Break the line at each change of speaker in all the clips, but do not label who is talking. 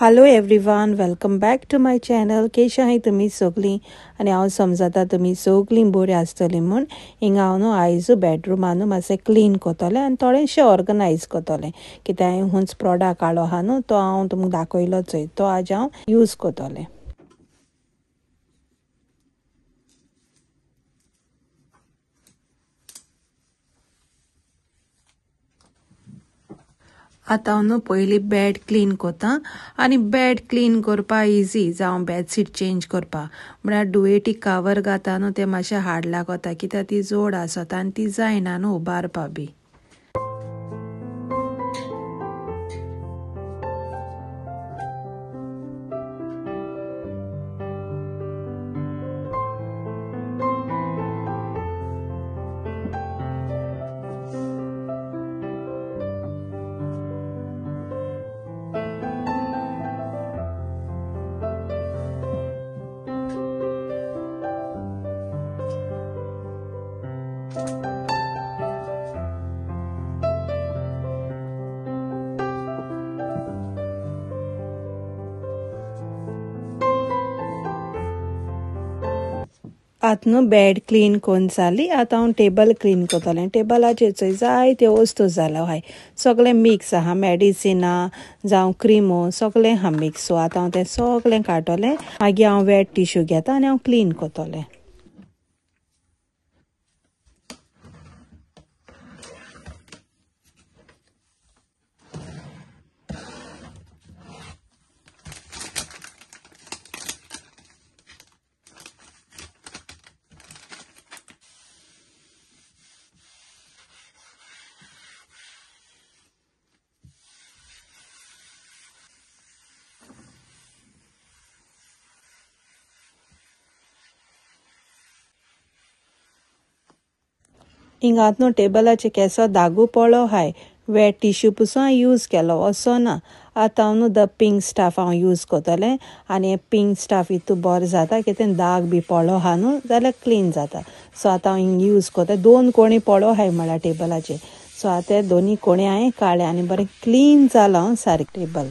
Hello everyone, welcome back to my channel. कशी आहात तुम्ही सगळीं? आनी हांव समजता तुम्ही सगळीं बरी आसतलीं म्हूण. हिंगा हांव न्हू आयज बेडरूमान मातशें क्लीन करतलें आनी थोडेंशें ऑर्गनायज करतलें. कित्याक हांवें हुंच प्रोडक्ट हाडलो आहा न्हू, तो हांव तुमकां दाखयलोच. तो आज हांव यूज करतलें. आतां हांव न्हू पयलीं बेड क्लीन करता. आनी बेड क्लीन करपा इजी जावं बेडशीट चेंज करपा. म्हळ्यार दुवेटी कवर घाता न्हू ते मातशें हाड लागता, कित्याक ती जड आसता आनी ती जायना न्हू उबारपा बी. आतां न्हू बेड क्लीन करून जाली. आतां हांव टेबल क्लीन करतलें. टेबलाचेर चोय जायत्यो वस्तू जाल्यो आहाय. सगळें मिक्स आहा, मेडिसिनां जावं क्रिमो सगळें आहा मिक्स. सो आतां हांव तें सगळें काडटलें. मागीर हांव वेट टिश्यू घेता आनी हांव क्लीन करतलें. हिंगा आतां न्हू टेबलाचेर केसो दागू पडलो आहाय. वेट टिश्यू पसून हांव यूज केलो असो ना. आतां हांव न्हू द पिंक स्टाफ हांव यूज करतलें. आनी हें पिंक स्टाफ इतू बरो जाता कितें दाग बी पडलो आहा न्हू जाल्यार क्लीन जाता. सो आतां हांव यूज करता. 2 कोणी पडो आहाय म्हळ्यार टेबलाचेर. सो आतां हे 2 कोणी हांवें काडले आनी बरें क्लीन जालां सारकें टेबल.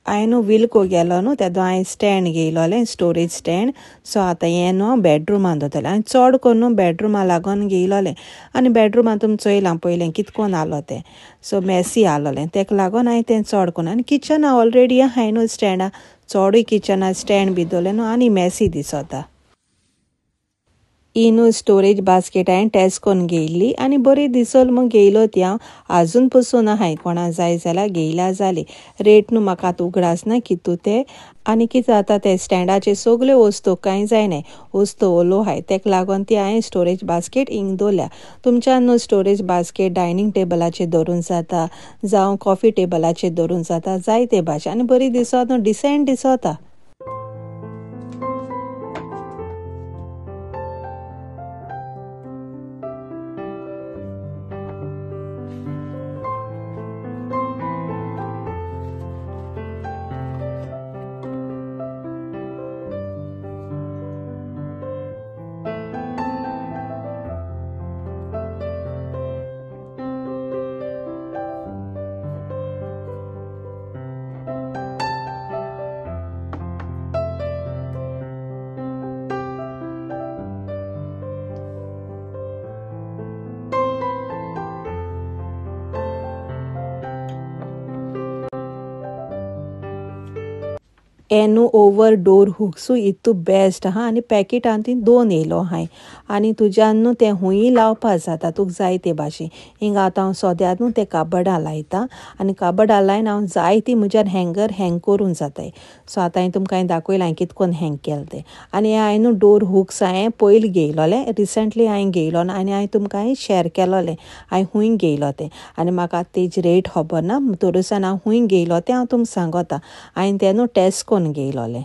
हांवें न्हू विल्को गेलो न्हू तेदो हांवें स्टँड घेयलोलें, स्टोरेज स्टँड. सो आतां हें न्हू बेडरुमान दवरतलें. हांवें चड करून न्हू बेडरुमा लागून घेयलोलें. आनी बेडरुमान तुमी चोयलां पयलें कितकोन आहलो तें. सो मॅसी आहलोलें, तेका लागून हांवें तें चड करून. आनी किचना ऑलरेडी आहाय न्हू स्टँडा. चोडूय किचना स्टँड बी दवरलें न्हू आनी मॅसी दिसोता. ही न्हू स्टोरेज बास्केट हांवें टेस्कोन घेयल्ली आनी बरी दिसोल म्हूण घेयलो ती हांव. आजून पसून आहाय, कोणा जाय जाल्यार घेयल्या जाली. रेट न्हू म्हाका आतां उगडास ना कितू तें. आनी कितें जाता ते स्टँडाचे सगल्यो वस्तू कांय जायनाय, वस्तू ओलो आहाय. तेका लागून ती हांवें स्टोरेज बास्केट हिंग दवरल्या. तुमच्यान न्हू स्टोरेज बास्केट डायनींग टेबलाचेर दवरूंक जाता जावं कॉफी टेबलाचेर दवरूंक जाता, जायते भाशेन. आनी बरी दिसोता न्हू, डिसेंट दिसोता. एनू ओवर डोर हुक्सूय इतू बेस्ट आहा आनी पॅकेटान ती 2 येयलो हाय आनी तुज्यान न्हू तें हुंय लावपा जाता तुका जाय ते भाशेन. हिंगा आतां हांव सोद्याक न्हू तें काबर्डां लायता आनी काबर्डां लायन हांव जायती म्हज्यान हँगर हँग करूं जाताय. सो आतां हांवें तुमकां दाखयलां हांवें कितकोन हँग केलें तें. आनी हांवें न्हू डोर हुक्स हांवें पयलीं घेयलोलें, रिसंटली हांवें घेयलो ना आनी हांवें तुमकां शेअर केलोलें. हांवें हुंय घेयलो तें आनी म्हाका तेजी रेट खबर ना तोरुसान हांव हुंय घेयलो तें हांव तुमकां सांगता. हांवें तें न्हू टेस्कोन घेयलोलें.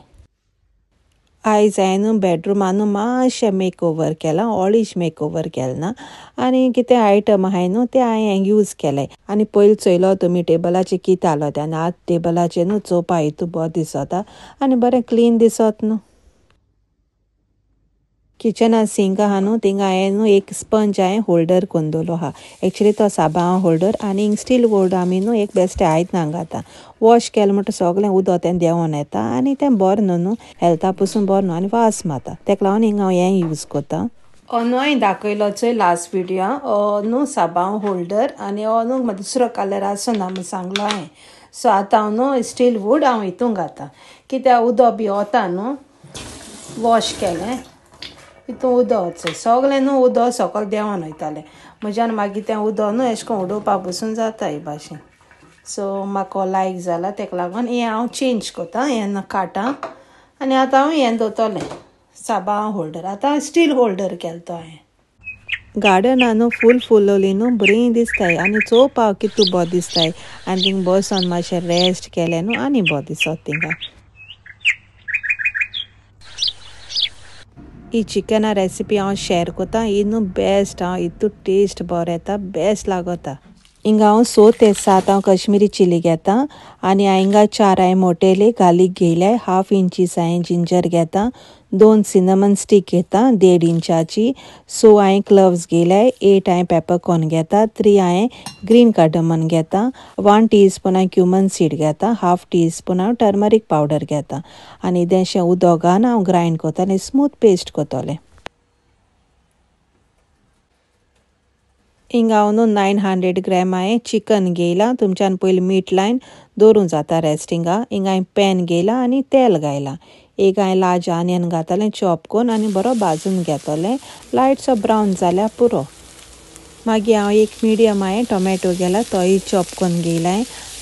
आयज हांवें न्हू बेडरूमान न्हू मातशें मेक ओवर केलां, ऑलिश मेक ओवर केलें ना आनी कितें आयटम आहाय न्हू ते हांवें यूज केले. आनी पयलीं चोयलो तुमी टेबलाचेर कितें आहलो तें आनी आतां टेबलाचेर न्हू चोवपा इतू बरो दिसता आनी बरें क्लीन दिसत न्हू. किचनान सिंक आहा न्हू थिंगा हांवें न्हू एक स्पंज हांवें होल्डर करून दवरलो आहा. एक्चुली तो साबां होल्डर आनी हिंग स्टील होल्डर आमी न्हू एक बेश्टें आयज घाता. वॉश केलें म्हणटा सगळें उदक तें देंवोन येता आनी तें बरें न्हू हेल्था पसून बरें न्हू आनी वास मारता. तेका लागून हिंगा हांव हें यूज कोता. न्हू हांवें दाखयलो चोय लास्ट विडियोन न्हू साबां होल्डर आनी न्हू दुसरो कलर आसूं ना म्हूण सांगलो हांवें. सो आतां हांव न्हू स्टील वूड हांव हितून घातां कित्याक उदक बी वता न्हू वॉश केलें हितून उदक वचय सगळें न्हू उदक सकयल देंवोन वयतालें म्हज्यान मागीर तें उदक न्हू अशें करून उडोवपा पसून जाता हे भाशेन. सो म्हाका लायक जाला तेका लागून हें हांव चेंज कोतां हें काटां आनी आतां हांव हें दवरतलें साबां होल्डर. आतां स्टील होल्डर केलो तो हांवें. गार्डनान न्हू फूल फुलोलीं न्हू बरीं दिसताय आनी चोवपाक कितू बरें दिसताय आनी थिंग बसोन मातशें रेस्ट केलें न्हू आनी बरें दिसत थिंगा. ही चिकना रेसिपी हांव शेअर कोतां ही न्हू बेस्ट हांव हितू टेस्ट बरो येता बेस्ट लागोता. हिंगा हांव 6 ते 7 हांव कश्मीरी चिली घेतां आनी हिंगा 4 हांवें मोटेले गार्लीक घेयल्याय, 1/2 इंचीस हांवें जिंजर घेतां, 2 सिनमन स्टीक घेतां 1.5 इंचाची, 6 हांवें क्लव्स घेयल्याय, 8 हांवें पेपरकॉर्न घेतां, 3 हांवें ग्रीन कार्डमन घेतां, 1 टीस्पून हांवें क्युमन सीड घेतां, 1/2 टीस्पून हांव टर्मरीक पावडर घेतां आनी इल्लेशें उदक घालून हांव ग्रायंड कोतां आनी स्मूथ पेस्ट कोतोलें. हिंगा हांव न्हू 900 ग्रॅम हांवें चिकन घेयलां. तुमच्यान पयलीं मीठ लायन दवरूं जाता रेस्टिंगा. हिंगा हांवें पॅन घेयलां आनी तेल घायलां. एक हांवें लार्ज ऑनियन घातलें चॉप करून आनी बरो भाजून घेतलें लायटसो ब्रावन जाल्यार पुरो. मागीर हांव एक मिडियम हांवें टोमॅटो घेला तोय चॉप करून घेयलां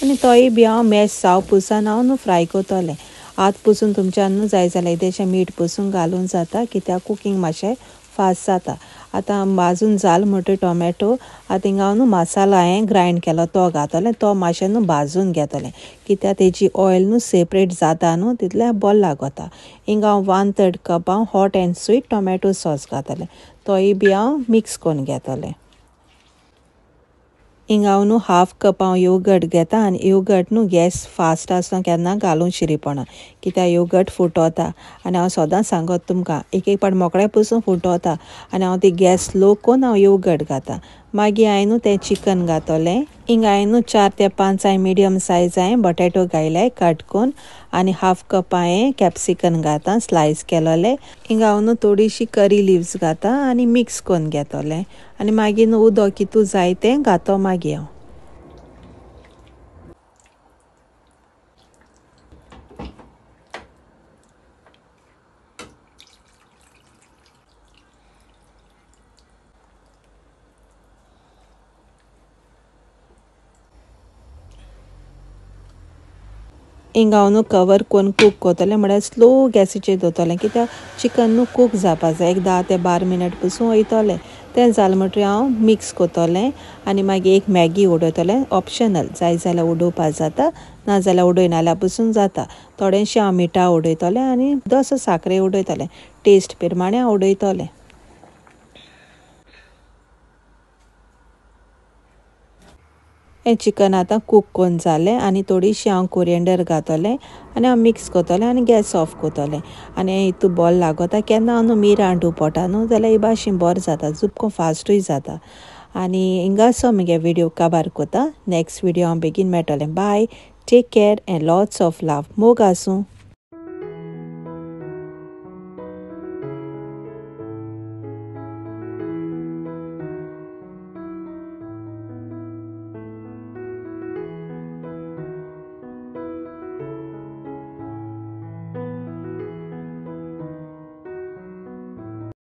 आनी तोय बी हांव मॅश जाव पुसान हांव न्हू फ्राय कोतलें. आत पुसून तुमच्यान न्हू जाय जाल्यार इल्लेशें मीठ पुसून घालून जाता कित्याक कुकींग मातशें फास्ट जाता. आतां भाजून जाल म्हणटा टोमॅटो आतां हिंगा हांव न्हू मसालो हांवें ग्रायंड केलो तो घातलें तो मातशें न्हू भाजून घेतलें कित्याक तेजी ऑयल न्हू सेपरेट जाता न्हू तितलें बरें लागता. हिंगा हांव 1/3 कप हांव hot end sweet tomato sauce घातलें तोय बी हांव मिक्स करून घेतलें. हिंगा हांव न्हू 1/2 कप हांव योगर्ट घेतां आनी योगर्ट न्हू गॅस फास्ट आसता केन्ना घालूं शिरीपणा कित्याक योगर्ट फुटोता आनी हांव सोदां सांगत तुमकां एक पाट मोकळ्या पसून फुटोता आनी हांव ती गॅस स्लो करून हांव योगर्ट घातां. मागीर हांवें न्हू तें चिकन घातलें. हिंगा हांवें न्हू 4 ते 5 हांवें मिडियम सायज हांवें बटेटो घायल्याय कट करून आनी 1/2 कप हांवें कॅप्सिकन घातां स्लायस केलोलें. हिंगा हांव न्हू थोडीशी करी लिव्स घातां आनी मिक्स करून घेतलें आनी मागीर न्हू उदक कितू जाय तें घातो मागीर हांव. हिंगा हांव न्हू कवर करून कूक कोतलें म्हळ्यार स्लो गॅसीचेर दवरतलें कित्याक चिकन न्हू कूक जावपा जाय. एक 10 ते 12 मिनट पसून वयतलें तें जालें म्हणटरी हांव मिक्स कोतलें आनी मागीर एक मॅगी उडयतलें ऑप्शनल जाय जाल्यार उडोवपा जाता नाजाल्यार उडयनाल्यार पसून जाता. थोडेंशें हांव मिठा उडयतलें आनी इल्लोसो साकरे उडयतलें टेस्ट प्रमाणे हांव उडयतलें. हें चिकन आतां कूक करून जालें आनी थोडीशी हांव कोरिएंडर घातलें आनी हांव मिक्स कोतलें आनी गॅस ऑफ कोतलें आनी हितू बरें लागता. केन्ना हांव न्हू मिरांडू पोटा न्हू जाल्यार हे भाशेन बरें जाता झुपको फास्टूय जाता. आनी हिंगासो म्हगे विडियो काबार कोता. नेक्स्ट विडियो हांव बेगीन मेळटलें. Bye, take care and lots of love. मोग आसूं.